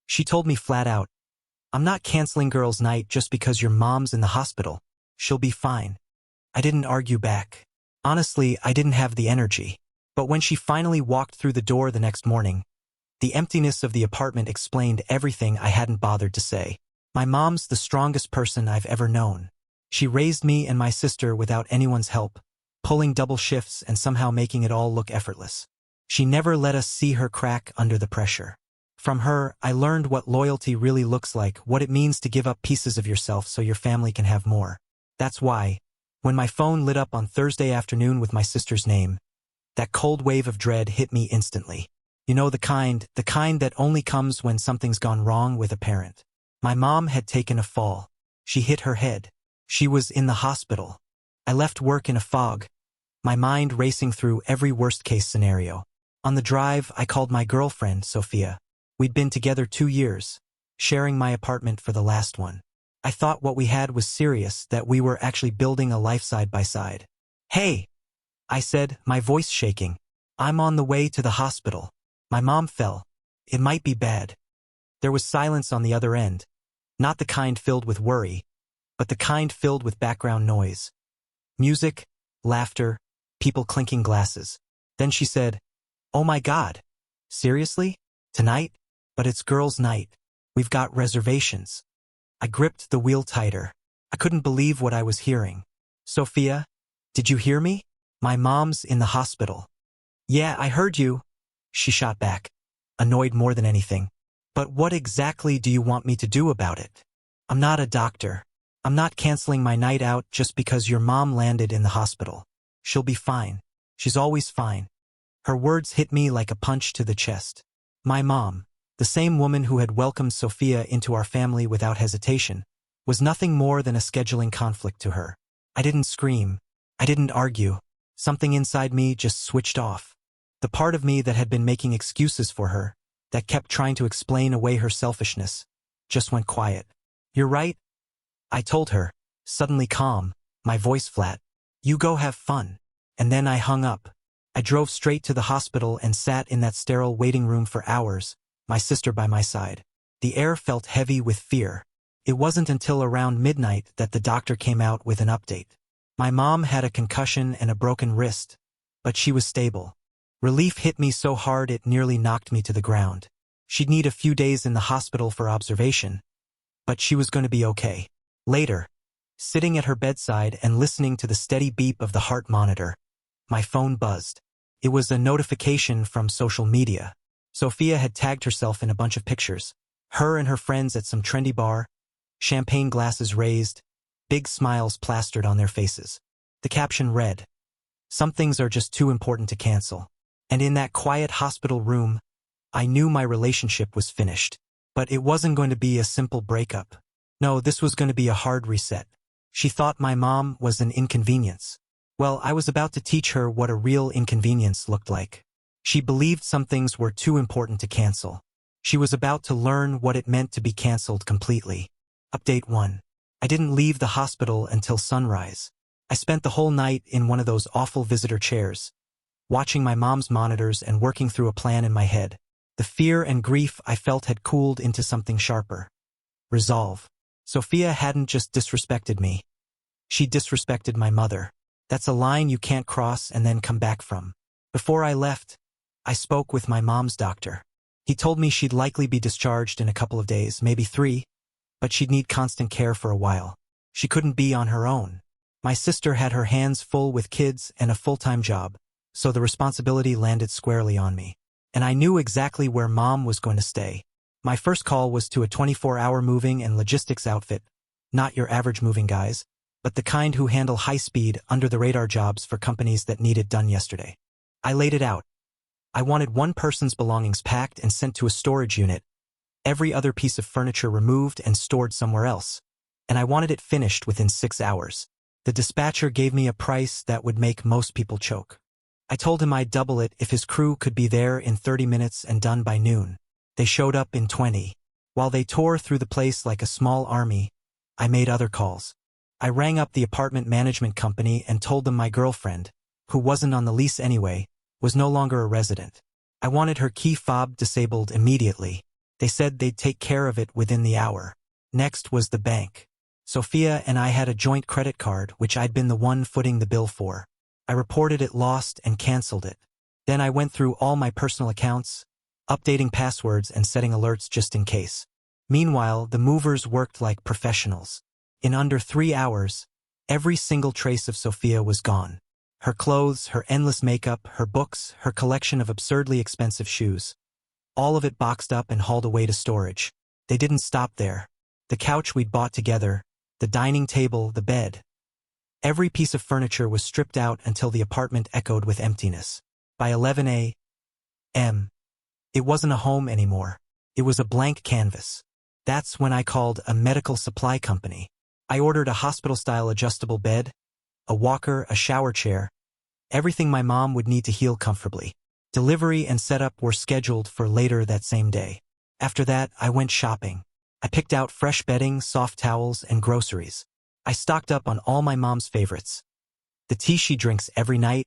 She told me flat out, "I'm not canceling girls' night just because your mom's in the hospital. She'll be fine." I didn't argue back. Honestly, I didn't have the energy. But when she finally walked through the door the next morning, the emptiness of the apartment explained everything I hadn't bothered to say. My mom's the strongest person I've ever known. She raised me and my sister without anyone's help, pulling double shifts and somehow making it all look effortless. She never let us see her crack under the pressure. From her, I learned what loyalty really looks like, what it means to give up pieces of yourself so your family can have more. That's why, when my phone lit up on Thursday afternoon with my sister's name, that cold wave of dread hit me instantly. You know, the kind that only comes when something's gone wrong with a parent. My mom had taken a fall. She hit her head. She was in the hospital. I left work in a fog, my mind racing through every worst-case scenario. On the drive, I called my girlfriend, Sophia. We'd been together 2 years, sharing my apartment for the last one. I thought what we had was serious, that we were actually building a life side by side. "Hey," I said, my voice shaking. "I'm on the way to the hospital. My mom fell. It might be bad." There was silence on the other end, not the kind filled with worry, but the kind filled with background noise. Music, laughter, people clinking glasses. Then she said, "Oh my God. Seriously? Tonight? But it's girls' night. We've got reservations." I gripped the wheel tighter. I couldn't believe what I was hearing. "Sophia, did you hear me? My mom's in the hospital." "Yeah, I heard you," she shot back, annoyed more than anything. "But what exactly do you want me to do about it? I'm not a doctor. I'm not canceling my night out just because your mom landed in the hospital. She'll be fine. She's always fine." Her words hit me like a punch to the chest. My mom, the same woman who had welcomed Sophia into our family without hesitation, was nothing more than a scheduling conflict to her. I didn't scream. I didn't argue. Something inside me just switched off. The part of me that had been making excuses for her, that kept trying to explain away her selfishness, just went quiet. "You're right," I told her, suddenly calm, my voice flat. "You go have fun." And then I hung up. I drove straight to the hospital and sat in that sterile waiting room for hours, my sister by my side. The air felt heavy with fear. It wasn't until around midnight that the doctor came out with an update. My mom had a concussion and a broken wrist, but she was stable. Relief hit me so hard it nearly knocked me to the ground. She'd need a few days in the hospital for observation, but she was going to be okay. Later, sitting at her bedside and listening to the steady beep of the heart monitor, my phone buzzed. It was a notification from social media. Sophia had tagged herself in a bunch of pictures. Her and her friends at some trendy bar, champagne glasses raised, big smiles plastered on their faces. The caption read, "Some things are just too important to cancel." And in that quiet hospital room, I knew my relationship was finished. But it wasn't going to be a simple breakup. No, this was going to be a hard reset. She thought my mom was an inconvenience. Well, I was about to teach her what a real inconvenience looked like. She believed some things were too important to cancel. She was about to learn what it meant to be canceled completely. Update 1. I didn't leave the hospital until sunrise. I spent the whole night in one of those awful visitor chairs, watching my mom's monitors and working through a plan in my head. The fear and grief I felt had cooled into something sharper. Resolve. Sophia hadn't just disrespected me. She disrespected my mother. That's a line you can't cross and then come back from. Before I left, I spoke with my mom's doctor. He told me she'd likely be discharged in a couple of days, maybe 3, but she'd need constant care for a while. She couldn't be on her own. My sister had her hands full with kids and a full-time job, so the responsibility landed squarely on me. And I knew exactly where Mom was going to stay. My first call was to a 24-hour moving and logistics outfit, not your average moving guys, but the kind who handle high-speed, under-the-radar jobs for companies that need it done yesterday. I laid it out. I wanted one person's belongings packed and sent to a storage unit, every other piece of furniture removed and stored somewhere else, and I wanted it finished within 6 hours. The dispatcher gave me a price that would make most people choke. I told him I'd double it if his crew could be there in 30 minutes and done by noon. They showed up in 20. While they tore through the place like a small army, I made other calls. I rang up the apartment management company and told them my girlfriend, who wasn't on the lease anyway, was no longer a resident. I wanted her key fob disabled immediately. They said they'd take care of it within the hour. Next was the bank. Sophia and I had a joint credit card which I'd been the one footing the bill for. I reported it lost and canceled it. Then I went through all my personal accounts, updating passwords and setting alerts just in case. Meanwhile, the movers worked like professionals. In under 3 hours, every single trace of Sophia was gone. Her clothes, her endless makeup, her books, her collection of absurdly expensive shoes. All of it boxed up and hauled away to storage. They didn't stop there. The couch we'd bought together, the dining table, the bed. Every piece of furniture was stripped out until the apartment echoed with emptiness. By 11 a.m., it wasn't a home anymore. It was a blank canvas. That's when I called a medical supply company. I ordered a hospital-style adjustable bed, a walker, a shower chair, everything my mom would need to heal comfortably. Delivery and setup were scheduled for later that same day. After that, I went shopping. I picked out fresh bedding, soft towels, and groceries. I stocked up on all my mom's favorites. The tea she drinks every night,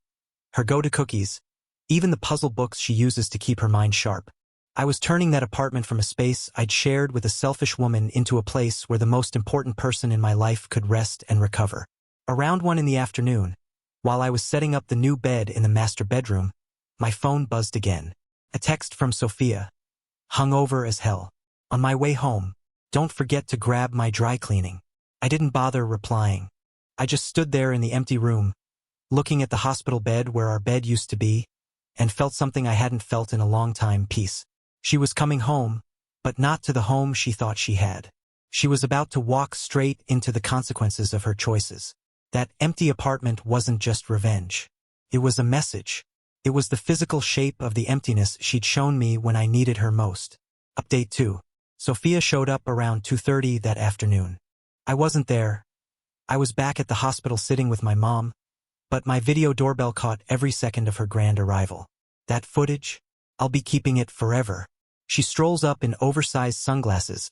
her go-to cookies, even the puzzle books she uses to keep her mind sharp. I was turning that apartment from a space I'd shared with a selfish woman into a place where the most important person in my life could rest and recover. Around 1 p.m, while I was setting up the new bed in the master bedroom, my phone buzzed again. A text from Sophia. Hungover as hell. On my way home, don't forget to grab my dry cleaning. I didn't bother replying. I just stood there in the empty room, looking at the hospital bed where our bed used to be, and felt something I hadn't felt in a long time, peace. She was coming home, but not to the home she thought she had. She was about to walk straight into the consequences of her choices. That empty apartment wasn't just revenge. It was a message. It was the physical shape of the emptiness she'd shown me when I needed her most. Update 2. Sophia showed up around 2:30 that afternoon. I wasn't there. I was back at the hospital sitting with my mom, but my video doorbell caught every second of her grand arrival. That footage? I'll be keeping it forever. She strolls up in oversized sunglasses,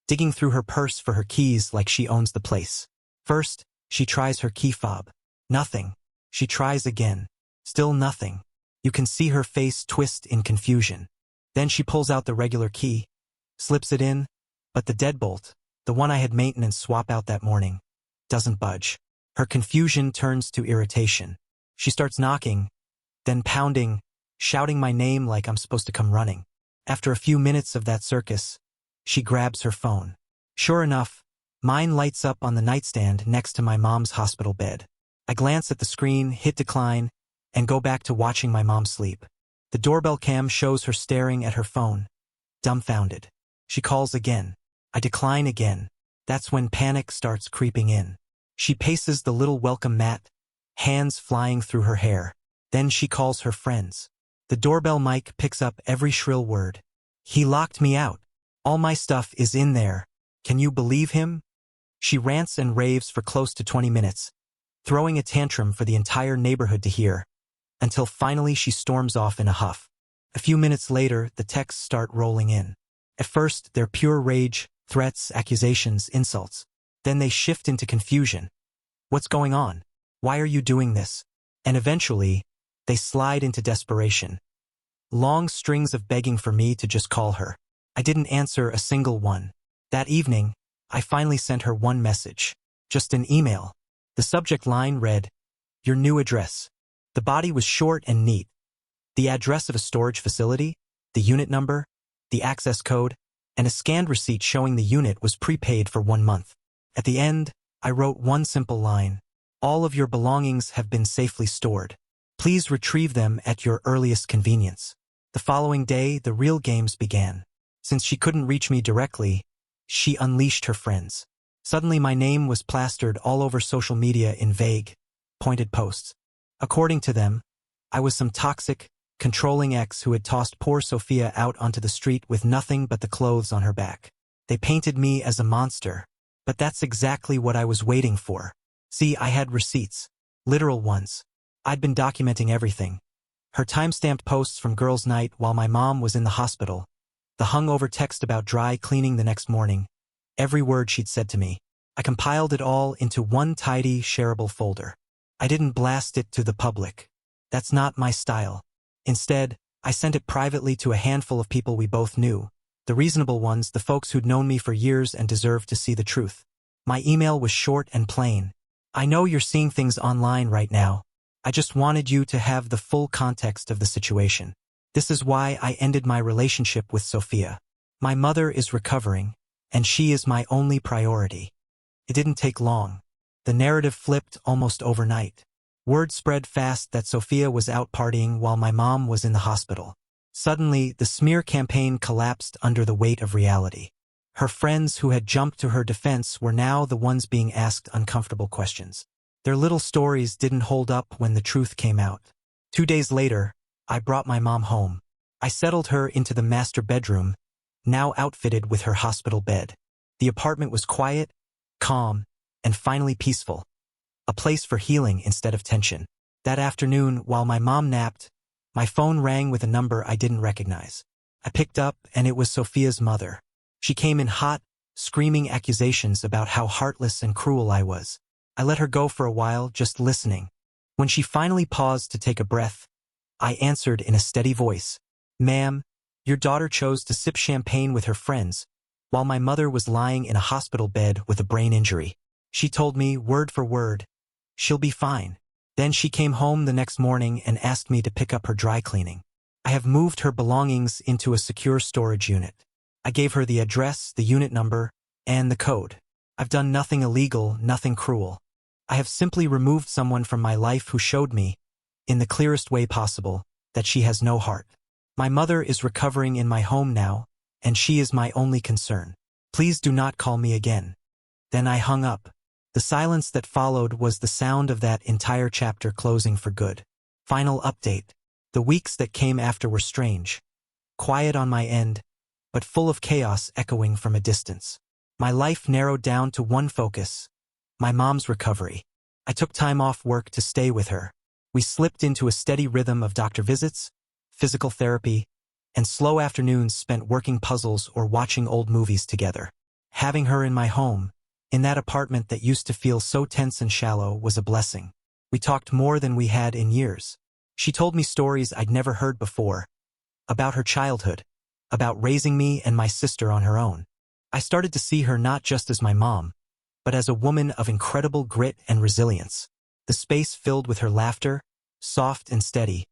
digging through her purse for her keys like she owns the place. First, she tries her key fob. Nothing. She tries again. Still nothing. You can see her face twist in confusion. Then she pulls out the regular key, slips it in, but the deadbolt, the one I had maintenance swap out that morning, doesn't budge. Her confusion turns to irritation. She starts knocking, then pounding, shouting my name like I'm supposed to come running. After a few minutes of that circus, she grabs her phone. Sure enough, mine lights up on the nightstand next to my mom's hospital bed. I glance at the screen, hit decline, and go back to watching my mom sleep. The doorbell cam shows her staring at her phone, dumbfounded. She calls again. I decline again. That's when panic starts creeping in. She paces the little welcome mat, hands flying through her hair. Then she calls her friends. The doorbell mic picks up every shrill word. He locked me out. All my stuff is in there. Can you believe him? She rants and raves for close to 20 minutes, throwing a tantrum for the entire neighborhood to hear, until finally she storms off in a huff. A few minutes later, the texts start rolling in. At first, they're pure rage, threats, accusations, insults. Then they shift into confusion. What's going on? Why are you doing this? And eventually, they slide into desperation. Long strings of begging for me to just call her. I didn't answer a single one. That evening, I finally sent her one message. Just an email. The subject line read, "Your new address." The body was short and neat. The address of a storage facility, the unit number, the access code, and a scanned receipt showing the unit was prepaid for 1 month. At the end, I wrote one simple line. All of your belongings have been safely stored. Please retrieve them at your earliest convenience. The following day, the real games began. Since she couldn't reach me directly, she unleashed her friends. Suddenly my name was plastered all over social media in vague, pointed posts. According to them, I was some toxic, controlling ex who had tossed poor Sophia out onto the street with nothing but the clothes on her back. They painted me as a monster, but that's exactly what I was waiting for. See, I had receipts. Literal ones. I'd been documenting everything. Her time-stamped posts from girls' night while my mom was in the hospital. The hungover text about dry cleaning the next morning. Every word she'd said to me. I compiled it all into one tidy, shareable folder. I didn't blast it to the public. That's not my style. Instead, I sent it privately to a handful of people we both knew. The reasonable ones, the folks who'd known me for years and deserved to see the truth. My email was short and plain. I know you're seeing things online right now. I just wanted you to have the full context of the situation. This is why I ended my relationship with Sophia. My mother is recovering, and she is my only priority. It didn't take long. The narrative flipped almost overnight. Word spread fast that Sophia was out partying while my mom was in the hospital. Suddenly, the smear campaign collapsed under the weight of reality. Her friends who had jumped to her defense were now the ones being asked uncomfortable questions. Their little stories didn't hold up when the truth came out. 2 days later, I brought my mom home. I settled her into the master bedroom, now outfitted with her hospital bed. The apartment was quiet, calm, and finally peaceful. A place for healing instead of tension. That afternoon, while my mom napped, my phone rang with a number I didn't recognize. I picked up, and it was Sophia's mother. She came in hot, screaming accusations about how heartless and cruel I was. I let her go for a while, just listening. When she finally paused to take a breath, I answered in a steady voice. "Ma'am, your daughter chose to sip champagne with her friends, while my mother was lying in a hospital bed with a brain injury. She told me, word for word, she'll be fine." Then she came home the next morning and asked me to pick up her dry cleaning. I have moved her belongings into a secure storage unit. I gave her the address, the unit number, and the code. I've done nothing illegal, nothing cruel. I have simply removed someone from my life who showed me, in the clearest way possible, that she has no heart. My mother is recovering in my home now, and she is my only concern. Please do not call me again. Then I hung up. The silence that followed was the sound of that entire chapter closing for good. Final update. The weeks that came after were strange. Quiet on my end, but full of chaos echoing from a distance. My life narrowed down to one focus: my mom's recovery. I took time off work to stay with her. We slipped into a steady rhythm of doctor visits, physical therapy, and slow afternoons spent working puzzles or watching old movies together. Having her in my home, in that apartment that used to feel so tense and shallow, was a blessing. We talked more than we had in years. She told me stories I'd never heard before, about her childhood, about raising me and my sister on her own. I started to see her not just as my mom, but as a woman of incredible grit and resilience. The space filled with her laughter, soft and steady,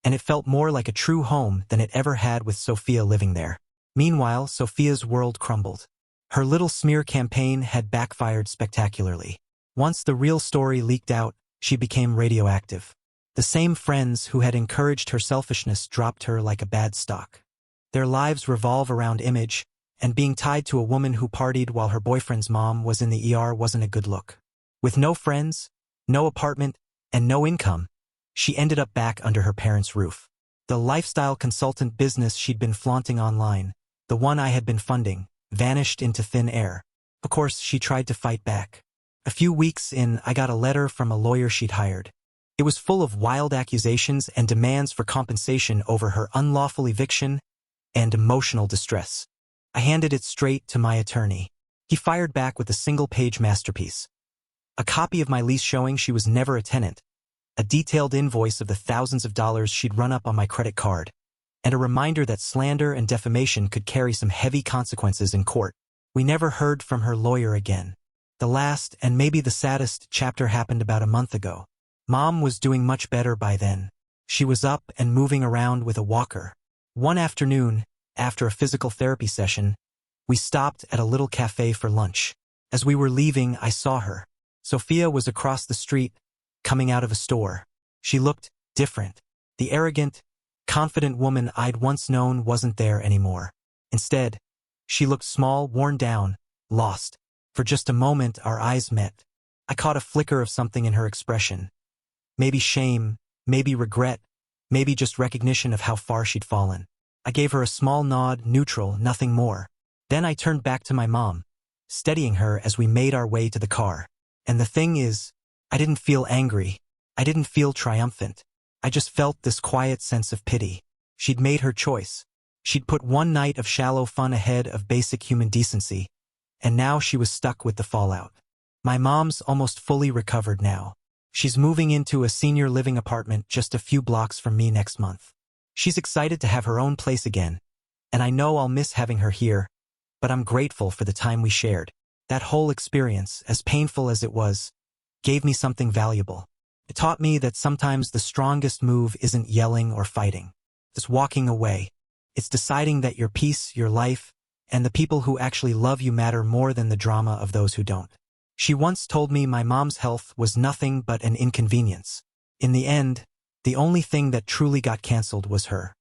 and it felt more like a true home than it ever had with Sophia living there. Meanwhile, Sophia's world crumbled. Her little smear campaign had backfired spectacularly. Once the real story leaked out, she became radioactive. The same friends who had encouraged her selfishness dropped her like a bad stock. Their lives revolve around image, and being tied to a woman who partied while her boyfriend's mom was in the ER wasn't a good look. With no friends, no apartment, and no income, she ended up back under her parents' roof. The lifestyle consultant business she'd been flaunting online, the one I had been funding, vanished into thin air. Of course, she tried to fight back. A few weeks in, I got a letter from a lawyer she'd hired. It was full of wild accusations and demands for compensation over her unlawful eviction and emotional distress. I handed it straight to my attorney. He fired back with a single-page masterpiece. A copy of my lease showing she was never a tenant, a detailed invoice of the thousands of dollars she'd run up on my credit card, and a reminder that slander and defamation could carry some heavy consequences in court. We never heard from her lawyer again. The last, and maybe the saddest, chapter happened about a month ago. Mom was doing much better by then. She was up and moving around with a walker. One afternoon, after a physical therapy session, we stopped at a little cafe for lunch. As we were leaving, I saw her. Sophia was across the street, coming out of a store. She looked different. The arrogant, confident woman I'd once known wasn't there anymore. Instead, she looked small, worn down, lost. For just a moment, our eyes met. I caught a flicker of something in her expression. Maybe shame, maybe regret, maybe just recognition of how far she'd fallen. I gave her a small nod, neutral, nothing more. Then I turned back to my mom, steadying her as we made our way to the car. And the thing is, I didn't feel angry. I didn't feel triumphant. I just felt this quiet sense of pity. She'd made her choice. She'd put one night of shallow fun ahead of basic human decency, and now she was stuck with the fallout. My mom's almost fully recovered now. She's moving into a senior living apartment just a few blocks from me next month. She's excited to have her own place again, and I know I'll miss having her here, but I'm grateful for the time we shared. That whole experience, as painful as it was, gave me something valuable. It taught me that sometimes the strongest move isn't yelling or fighting. It's walking away. It's deciding that your peace, your life, and the people who actually love you matter more than the drama of those who don't. She once told me my mom's health was nothing but an inconvenience. In the end, the only thing that truly got canceled was her.